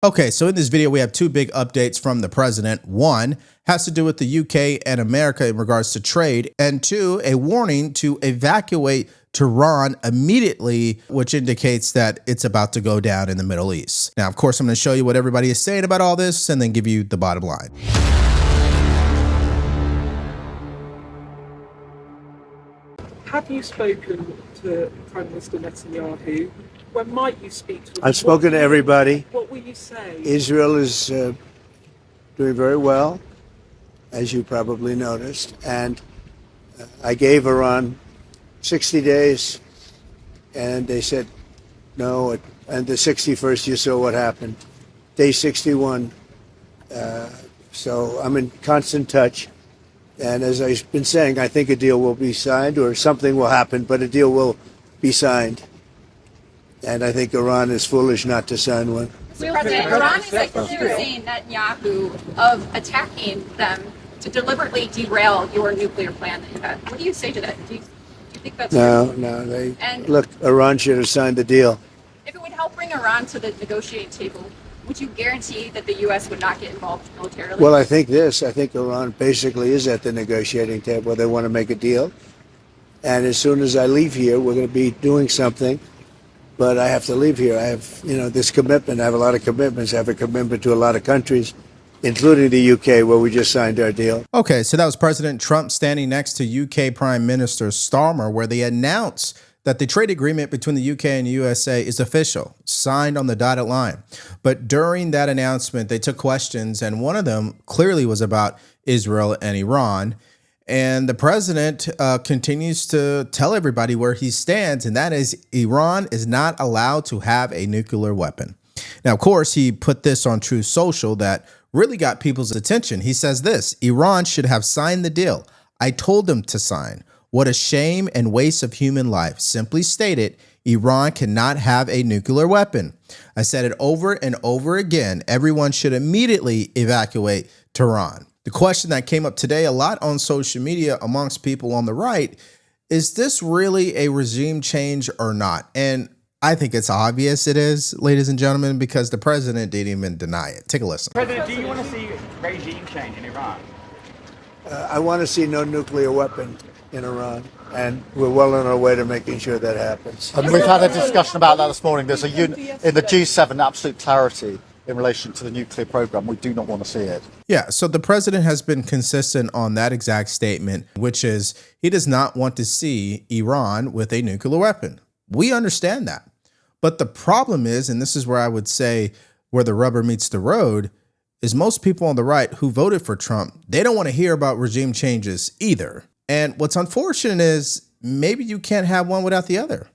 Okay, so in this video, we have two big updates from the president. One has to do with the UK and America in regards to trade, and two, a warning to evacuate Tehran immediately, which indicates that it's about to go down in the Middle East. Now, of course, I'm going to show you what everybody is saying about all this and then give you the bottom line. Have you spoken to Prime Minister Netanyahu? When might you speak to him? I've spoken to everybody. What will you say? Israel is doing very well, as you probably noticed. And I gave Iran 60 days, and they said no. And the 61st, you saw what happened. Day 61. So I'm in constant touch. And as I've been saying, I think a deal will be signed, or something will happen, but a deal will be signed. And I think Iran is foolish not to sign one. President, Iran is accusing Netanyahu of attacking them to deliberately derail your nuclear plan that you had. What do you say to that? Do you think that's true? No. Look, Iran should have signed the deal. If it would help bring Iran to the negotiating table, would you guarantee that the U.S. would not get involved militarily? Well, I think Iran basically is at the negotiating table. They want to make a deal. And as soon as I leave here, we're going to be doing something. But I have to leave here. I have, this commitment. I have a lot of commitments. I have a commitment to a lot of countries, including the UK, where we just signed our deal. Okay, so that was President Trump standing next to UK Prime Minister Starmer, where they announced that the trade agreement between the UK and the USA is official, signed on the dotted line. But during that announcement, they took questions, and one of them clearly was about Israel and Iran. And the president continues to tell everybody where he stands, and that is Iran is not allowed to have a nuclear weapon. Now, of course, he put this on Truth Social that really got people's attention. He says this: Iran should have signed the deal. I told them to sign. What a shame and waste of human life. Simply stated, Iran cannot have a nuclear weapon. I said it over and over again. Everyone should immediately evacuate Tehran. The question that came up today a lot on social media amongst people on the right, is this really a regime change or not? And I think it's obvious it is, ladies and gentlemen, because the president didn't even deny it. Take a listen. President, do you want to see regime change in Iran? I want to see no nuclear weapon in Iran, and we're well on our way to making sure that happens. And we've had a discussion about that this morning. There's in the G7 absolute clarity in relation to the nuclear program. We do not want to see it. Yeah, so the president has been consistent on that exact statement, which is he does not want to see Iran with a nuclear weapon. We understand that. But the problem is, and this is where I would say where the rubber meets the road, is most people on the right who voted for Trump, they don't want to hear about regime changes either. And what's unfortunate is maybe you can't have one without the other.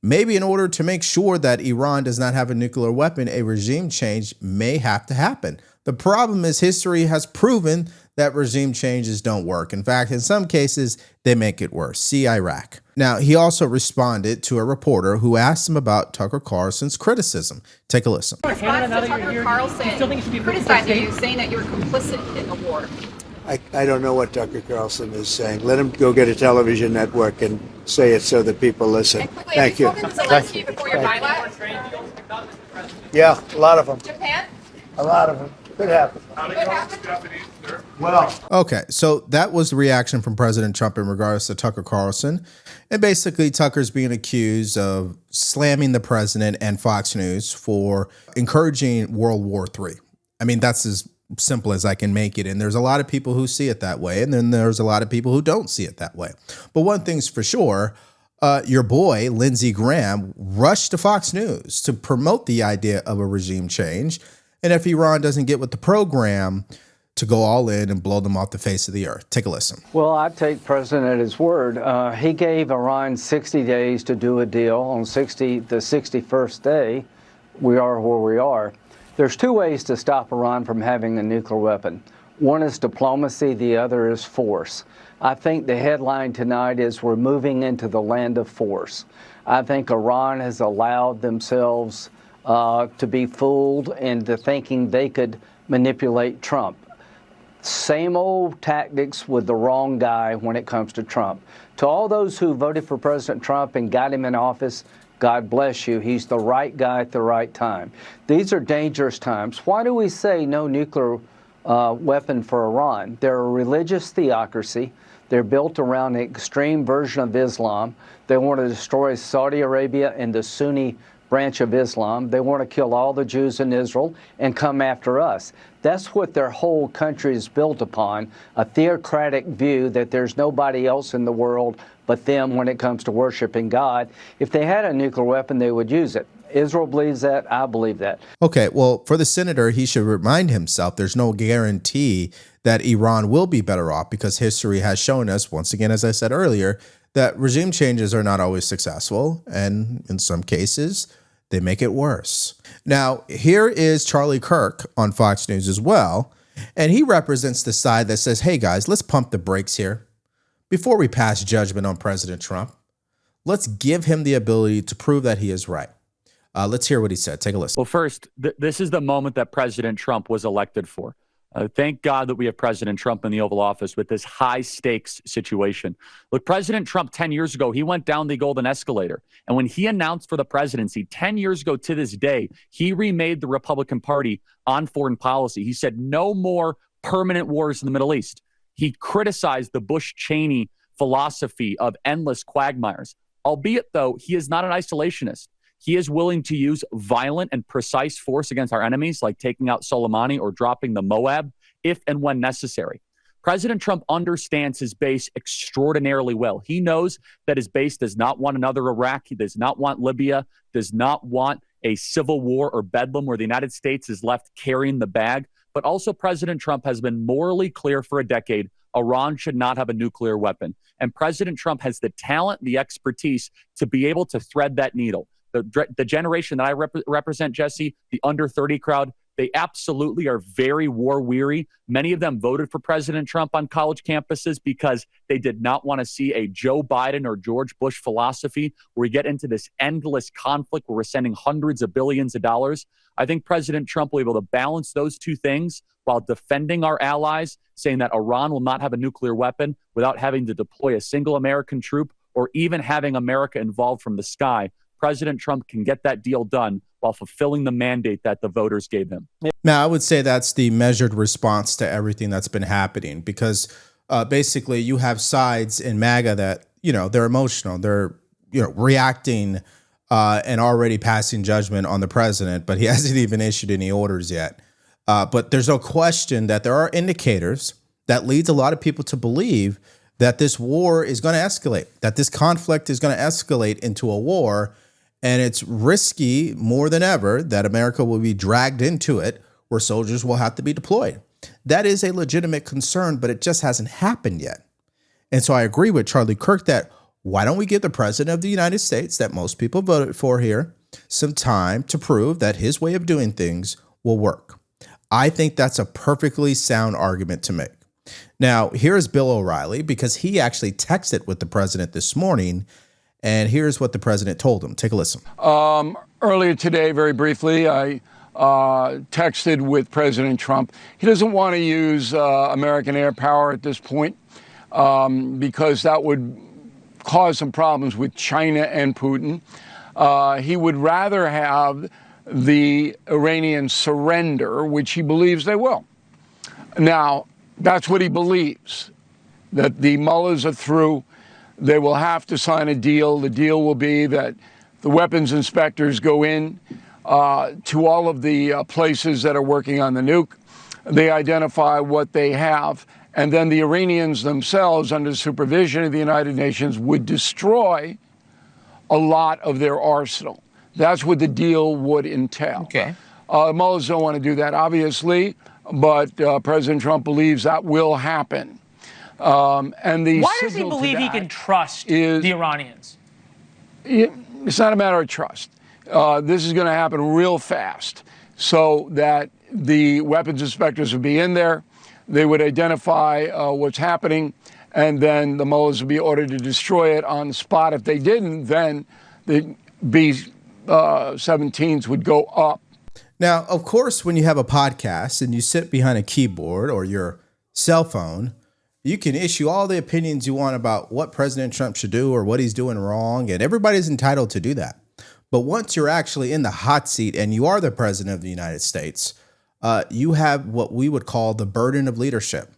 Maybe in order to make sure that Iran does not have a nuclear weapon, a regime change may have to happen. The problem is history has proven that regime changes don't work. In fact, in some cases, they make it worse. See Iraq. Now, he also responded to a reporter who asked him about Tucker Carlson's criticism. Take a listen. In response to Tucker Carlson criticizing you, saying that you were complicit in the war. I don't know what Tucker Carlson is saying. Let him go get a television network and say it so that people listen. Quickly, Thank you. Have you spoken to Zelensky before your bylaws? Yeah, a lot of them. Japan? A lot of them. Could happen. Well. Okay, so that was the reaction from President Trump in regards to Tucker Carlson. And basically, Tucker's being accused of slamming the president and Fox News for encouraging World War III. I mean, that's as simple as I can make it. And there's a lot of people who see it that way. And then there's a lot of people who don't see it that way. But one thing's for sure, your boy, Lindsey Graham, rushed to Fox News to promote the idea of a regime change. And if Iran doesn't get with the program, to go all in and blow them off the face of the earth. Take a listen. Well, I take President at his word. He gave Iran 60 days to do a deal. On the 61st day, we are where we are. There's two ways to stop Iran from having a nuclear weapon. One is diplomacy, the other is force. I think the headline tonight is we're moving into the land of force. I think Iran has allowed themselves to be fooled into thinking they could manipulate Trump. Same old tactics with the wrong guy when it comes to Trump. To all those who voted for President Trump and got him in office, God bless you. He's the right guy at the right time. These are dangerous times. Why do we say no nuclear weapon for Iran? They're a religious theocracy. They're built around an extreme version of Islam. They want to destroy Saudi Arabia and the Sunni branch of Islam. They want to kill all the Jews in Israel and come after us. That's what their whole country is built upon, a theocratic view that there's nobody else in the world but them when it comes to worshiping God. If they had a nuclear weapon, they would use it. Israel believes that. I believe that. Okay, well, for the senator, he should remind himself there's no guarantee that Iran will be better off, because history has shown us, once again, as I said earlier, that regime changes are not always successful, and in some cases, they make it worse. Now, here is Charlie Kirk on Fox News as well, and he represents the side that says, hey guys, let's pump the brakes here. Before we pass judgment on President Trump, let's give him the ability to prove that he is right. Let's hear what he said. Take a listen. Well, first, this is the moment that President Trump was elected for. Thank God that we have President Trump in the Oval Office with this high-stakes situation. Look, President Trump 10 years ago, he went down the golden escalator. And when he announced for the presidency 10 years ago to this day, he remade the Republican Party on foreign policy. He said no more permanent wars in the Middle East. He criticized the Bush-Cheney philosophy of endless quagmires. Albeit, though, he is not an isolationist. He is willing to use violent and precise force against our enemies, like taking out Soleimani or dropping the Moab, if and when necessary. President Trump understands his base extraordinarily well. He knows that his base does not want another Iraq. He does not want Libya, does not want a civil war or bedlam where the United States is left carrying the bag. But also, President Trump has been morally clear for a decade. Iran should not have a nuclear weapon. And President Trump has the talent, the expertise to be able to thread that needle. The generation that I represent, Jesse, the under 30 crowd, they absolutely are very war weary. Many of them voted for President Trump on college campuses because they did not want to see a Joe Biden or George Bush philosophy where we get into this endless conflict where we're sending hundreds of billions of dollars. I think President Trump will be able to balance those two things while defending our allies, saying that Iran will not have a nuclear weapon without having to deploy a single American troop or even having America involved from the sky. President Trump can get that deal done while fulfilling the mandate that the voters gave him. Now, I would say that's the measured response to everything that's been happening, because basically you have sides in MAGA that, they're emotional. They're, reacting and already passing judgment on the president, but he hasn't even issued any orders yet. But there's no question that there are indicators that leads a lot of people to believe that this war is going to escalate, that this conflict is going to escalate into a war. And it's risky more than ever that America will be dragged into it, where soldiers will have to be deployed. That is a legitimate concern, but it just hasn't happened yet. And so I agree with Charlie Kirk that why don't we give the president of the United States, that most people voted for here, some time to prove that his way of doing things will work. I think that's a perfectly sound argument to make. Now, here's Bill O'Reilly, because he actually texted with the president this morning. And here's what the president told him. Take a listen. Earlier today, very briefly, I texted with President Trump. He doesn't want to use American air power at this point because that would cause some problems with China and Putin. He would rather have the Iranians surrender, which he believes they will. Now, that's what he believes, that the mullahs are through. They will have to sign a deal. The deal will be that the weapons inspectors go in to all of the places that are working on the nuke. They identify what they have. And then the Iranians themselves, under supervision of the United Nations, would destroy a lot of their arsenal. That's what the deal would entail. Okay. Mullahs don't want to do that, obviously, but President Trump believes that will happen. And the Why does he believe he can trust the Iranians? It's not a matter of trust. This is going to happen real fast, so that the weapons inspectors would be in there. They would identify what's happening, and then the mullahs would be ordered to destroy it on the spot. If they didn't, then the B-17s would go up. Now, of course, when you have a podcast and you sit behind a keyboard or your cell phone, you can issue all the opinions you want about what President Trump should do or what he's doing wrong, and everybody's entitled to do that. But once you're actually in the hot seat and you are the president of the United States, you have what we would call the burden of leadership.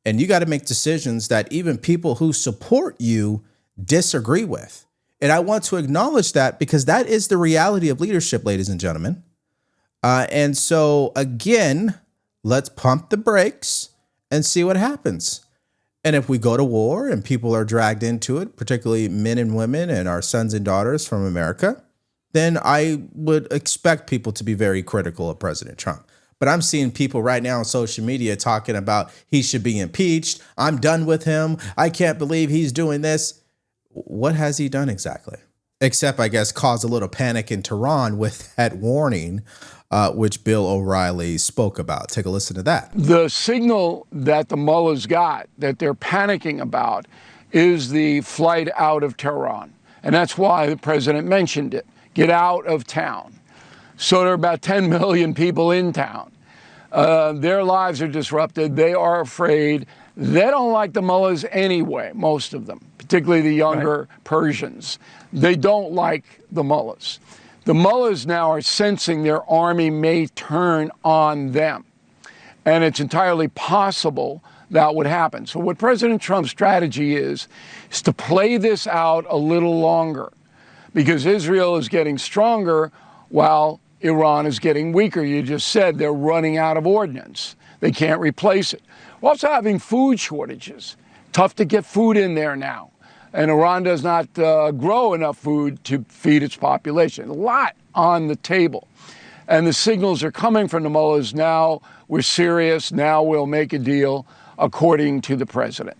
And you got to make decisions that even people who support you disagree with. And I want to acknowledge that because that is the reality of leadership, ladies and gentlemen. And so, again, let's pump the brakes and see what happens. And if we go to war and people are dragged into it, particularly men and women and our sons and daughters from America, then I would expect people to be very critical of President Trump. But I'm seeing people right now on social media talking about he should be impeached. I'm done with him. I can't believe he's doing this. What has he done exactly? Except, I guess, cause a little panic in Tehran with that warning, which Bill O'Reilly spoke about. Take a listen to that. The signal that the mullahs got, that they're panicking about, is the flight out of Tehran. And that's why the president mentioned it. Get out of town. So there are about 10 million people in town. Their lives are disrupted. They are afraid. They don't like the mullahs anyway, most of them, particularly the younger Persians. They don't like the mullahs. The mullahs now are sensing their army may turn on them. And it's entirely possible that would happen. So what President Trump's strategy is to play this out a little longer, because Israel is getting stronger while Iran is getting weaker. You just said they're running out of ordnance. They can't replace it. We're also having food shortages. Tough to get food in there now. And Iran does not grow enough food to feed its population. A lot on the table. And the signals are coming from the mullahs now. We're serious. Now we'll make a deal, according to the president.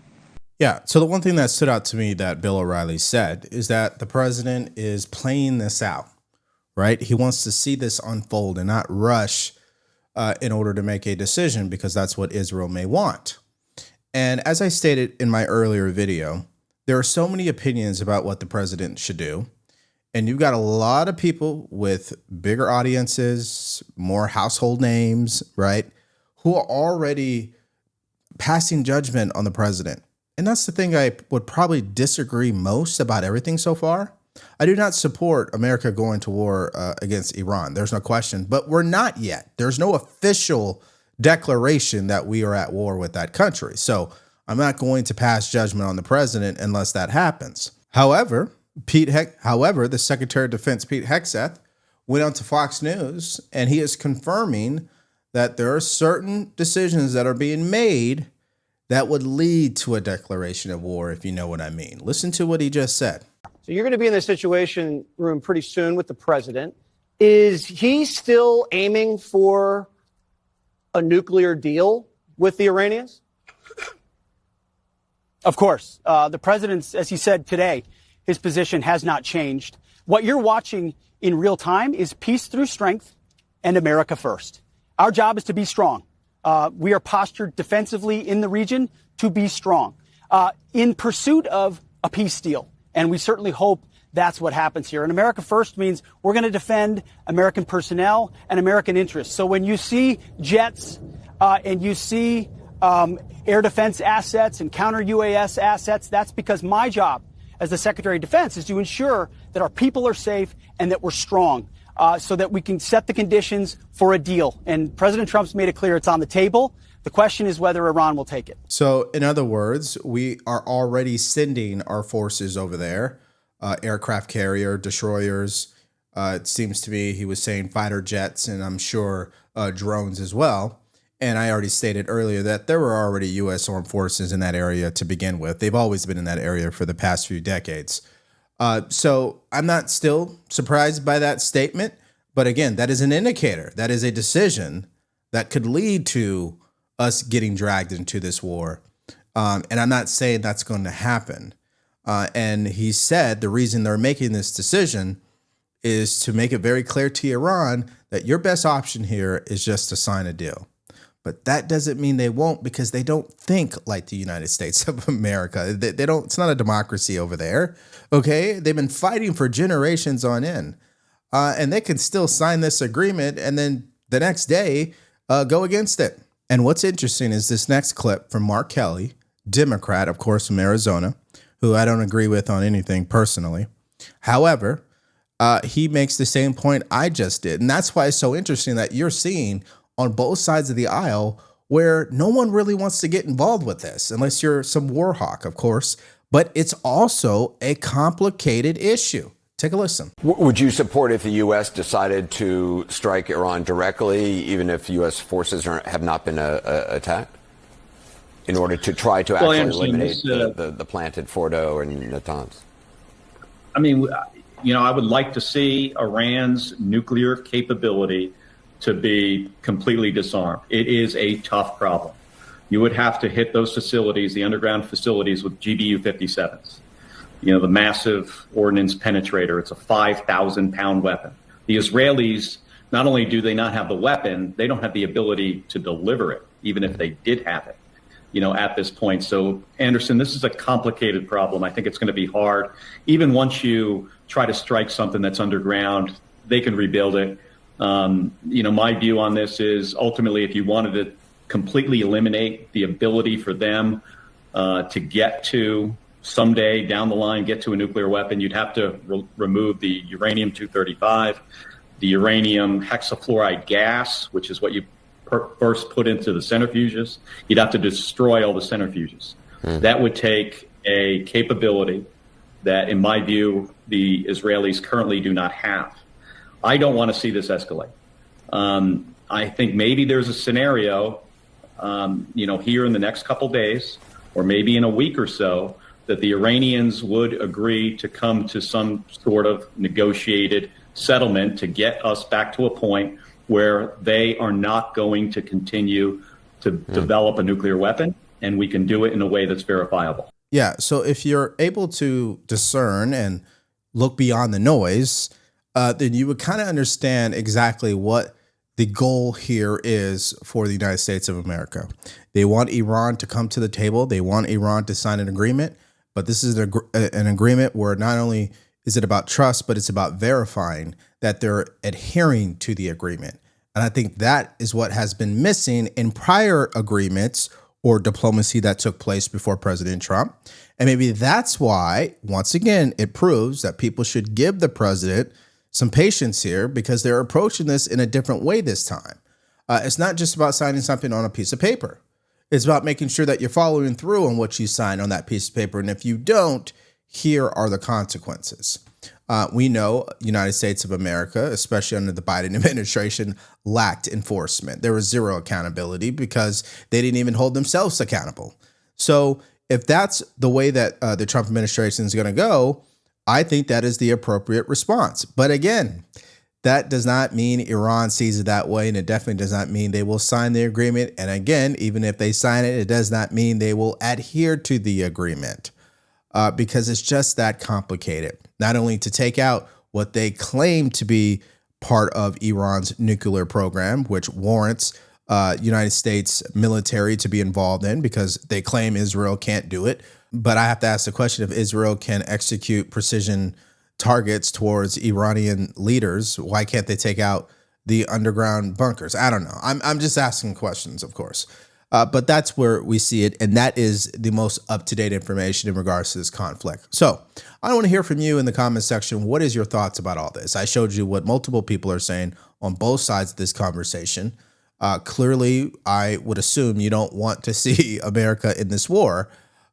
Yeah. So the one thing that stood out to me that Bill O'Reilly said is that the president is playing this out, right? He wants to see this unfold and not rush in order to make a decision, because that's what Israel may want. And as I stated in my earlier video, there are so many opinions about what the president should do. And you've got a lot of people with bigger audiences, more household names, right, who are already passing judgment on the president. And that's the thing I would probably disagree most about everything so far. I do not support America going to war against Iran. There's no question, but we're not yet. There's no official declaration that we are at war with that country. So I'm not going to pass judgment on the president unless that happens. However, the Secretary of Defense, Pete Hegseth, went on to Fox News, and he is confirming that there are certain decisions that are being made that would lead to a declaration of war, if you know what I mean. Listen to what he just said. So you're going to be in the Situation Room pretty soon with the president. Is he still aiming for a nuclear deal with the Iranians? Of course. The president's, as he said today, his position has not changed. What you're watching in real time is peace through strength and America first. Our job is to be strong. We are postured defensively in the region to be strong in pursuit of a peace deal. And we certainly hope that's what happens here. And America first means we're going to defend American personnel and American interests. So when you see jets and you see air defense assets and counter UAS assets, that's because my job as the Secretary of Defense is to ensure that our people are safe and that we're strong so that we can set the conditions for a deal. And President Trump's made it clear it's on the table. The question is whether Iran will take it. So, in other words, we are already sending our forces over there, aircraft carrier, destroyers. It seems to be, he was saying fighter jets, and I'm sure drones as well. And I already stated earlier that there were already U.S. armed forces in that area to begin with. They've always been in that area for the past few decades. So I'm not still surprised by that statement. But again, that is an indicator. That is a decision that could lead to us getting dragged into this war. And I'm not saying that's going to happen. And he said the reason they're making this decision is to make it very clear to Iran that your best option here is just to sign a deal. But that doesn't mean they won't, because they don't think like the United States of America. They don't. It's not a democracy over there. OK, they've been fighting for generations on end, and they can still sign this agreement and then the next day go against it. And what's interesting is this next clip from Mark Kelly, Democrat, of course, from Arizona, who I don't agree with on anything personally. However, he makes the same point I just did. And that's why it's so interesting that you're seeing on both sides of the aisle where no one really wants to get involved with this, unless you're some war hawk, of course. But it's also a complicated issue. Take a listen. Would you support if the U.S. decided to strike Iran directly, even if U.S. forces have not been attacked, in order to try to actually eliminate the plant at Fordo and Natanz? I mean, you know, I would like to see Iran's nuclear capability to be completely disarmed. It is a tough problem. You would have to hit those facilities, the underground facilities, with GBU-57s. You know, the massive ordnance penetrator. It's a 5,000-pound weapon. The Israelis, not only do they not have the weapon, they don't have the ability to deliver it, even if they did have it, you know, at this point. So, Anderson, this is a complicated problem. I think it's going to be hard. Even once you try to strike something that's underground, they can rebuild it. You know, my view on this is ultimately if you wanted to completely eliminate the ability for them to get to someday down the line, get to a nuclear weapon, you'd have to remove the uranium-235, the uranium hexafluoride gas, which is what you first put into the centrifuges. You'd have to destroy all the centrifuges. That would take a capability that, in my view, the Israelis currently do not have. I don't want to see this escalate. I think maybe there's a scenario, you know, here in the next couple days, or maybe in a week or so, that the Iranians would agree to come to some sort of negotiated settlement to get us back to a point where they are not going to continue to develop a nuclear weapon, and we can do it in a way that's verifiable. Yeah, so if you're able to discern and look beyond the noise, then you would kind of understand exactly what the goal here is for the United States of America. They want Iran to come to the table. They want Iran to sign an agreement. But this is an agreement where not only is it about trust, but it's about verifying that they're adhering to the agreement. And I think that is what has been missing in prior agreements or diplomacy that took place before President Trump. And maybe that's why, once again, it proves that people should give the president some patience here, because they're approaching this in a different way this time. It's not just about signing something on a piece of paper. It's about making sure that you're following through on what you sign on that piece of paper. And if you don't, here are the consequences. We know United States of America, especially under the Biden administration, lacked enforcement. There was zero accountability because they didn't even hold themselves accountable. So if that's the way that the Trump administration is going to go, I think that is the appropriate response. But again, that does not mean Iran sees it that way, and it definitely does not mean they will sign the agreement. And again, even if they sign it, it does not mean they will adhere to the agreement because it's just that complicated. Not only to take out what they claim to be part of Iran's nuclear program, which warrants United States military to be involved in because they claim Israel can't do it. But I have to ask the question, if Israel can execute precision targets towards Iranian leaders, why can't they take out the underground bunkers? I don't know. I'm just asking questions, of course. But that's where we see it. And that is the most up-to-date information in regards to this conflict. So I want to hear from you in the comment section. What is your thoughts about all this? I showed you what multiple people are saying on both sides of this conversation. Clearly, I would assume you don't want to see America in this war.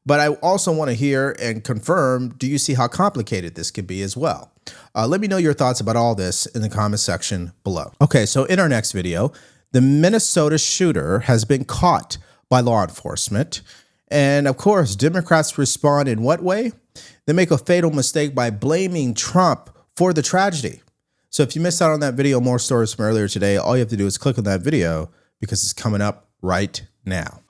But I also want to hear and confirm, do you see how complicated this could be as well? Let me know your thoughts about all this in the comment section below. Okay, so in our next video, the Minnesota shooter has been caught by law enforcement. And of course, Democrats respond in what way? They make a fatal mistake by blaming Trump for the tragedy. So if you missed out on that video, more stories from earlier today, all you have to do is click on that video because it's coming up right now.